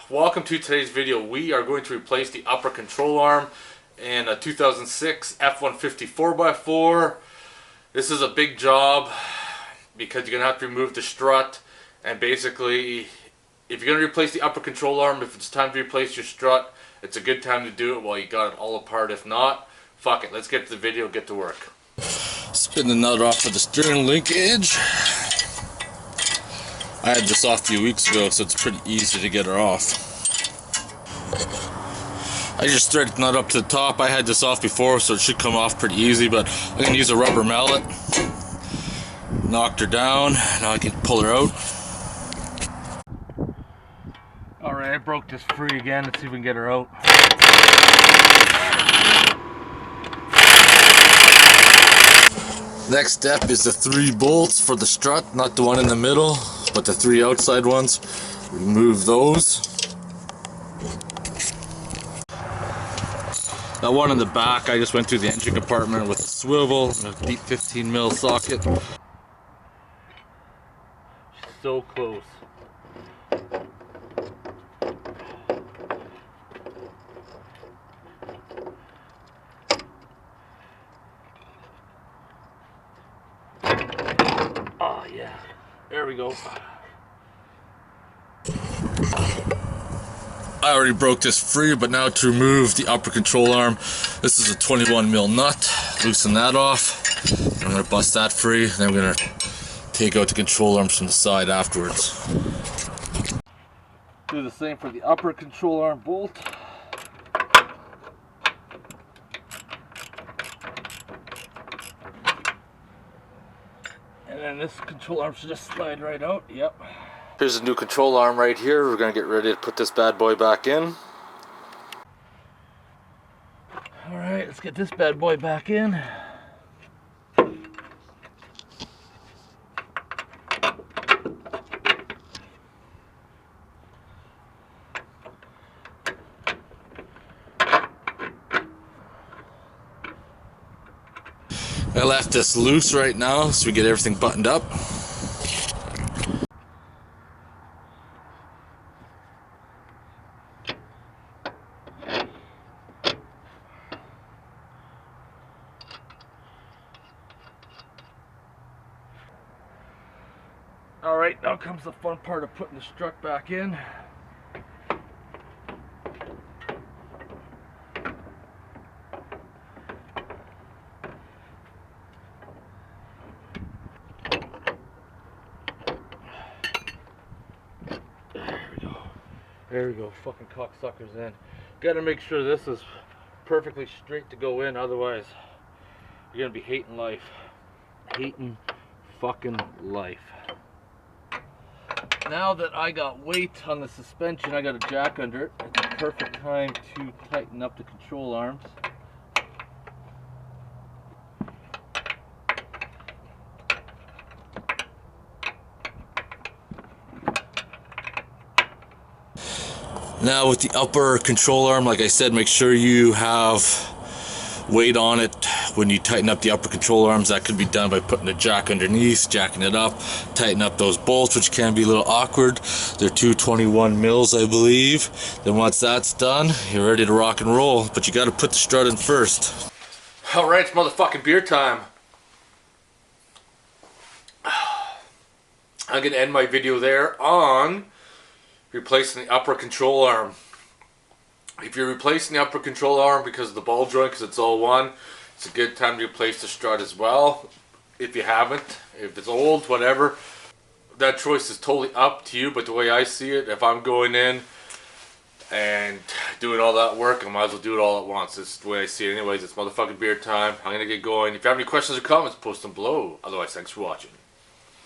welcome to today's video. We are going to replace the upper control arm in a 2006 F150 4x4. This is a big job because you're going to have to remove the strut, and basically if you're going to replace the upper control arm, if it's time to replace your strut, it's a good time to do it while you got it all apart. If not, fuck it, let's get to the video, get to work. Spin the nut off of the steering linkage. I had this off a few weeks ago, so it's pretty easy to get her off. I just threaded the nut up to the top. I had this off before, so it should come off pretty easy, but I'm going to use a rubber mallet. Knocked her down. Now I can pull her out. Alright, I broke this free again. Let's see if we can get her out. Next step is the 3 bolts for the strut, not the one in the middle, but the 3 outside ones. Remove those. That one in the back, I just went through the engine compartment with a swivel and a deep 15mm socket. So close. Oh yeah, there we go. I already broke this free, but now to remove the upper control arm, this is a 21mm nut. Loosen that off. I'm going to bust that free, then I'm going to take out the control arms from the side afterwards. Do the same for the upper control arm bolt. And then this control arm should just slide right out. Yep. Here's a new control arm right here. We're going to get ready to put this bad boy back in. Alright, let's get this bad boy back in. I left this loose right now so we get everything buttoned up. Alright, now comes the fun part of putting the strut back in. There we go, fucking cocksuckers in. Gotta make sure this is perfectly straight to go in, otherwise you're gonna be hating life. Hating fucking life. Now that I got weight on the suspension, I got a jack under it. It's the perfect time to tighten up the control arms. Now with the upper control arm, like I said, make sure you have weight on it when you tighten up the upper control arms. That could be done by putting a jack underneath, jacking it up, tighten up those bolts, which can be a little awkward. They're 221mm, I believe. Then once that's done, you're ready to rock and roll, but you got to put the strut in first. Alright, it's motherfucking beer time. I'm gonna end my video there on replacing the upper control arm. If you're replacing the upper control arm because of the ball joint, because it's all one, it's a good time to replace the strut as well. If you haven't, if it's old, whatever, that choice is totally up to you. But the way I see it, if I'm going in and doing all that work, I might as well do it all at once. It's the way I see it anyways. It's motherfucking beer time. I'm gonna get going. If you have any questions or comments, post them below. Otherwise, thanks for watching.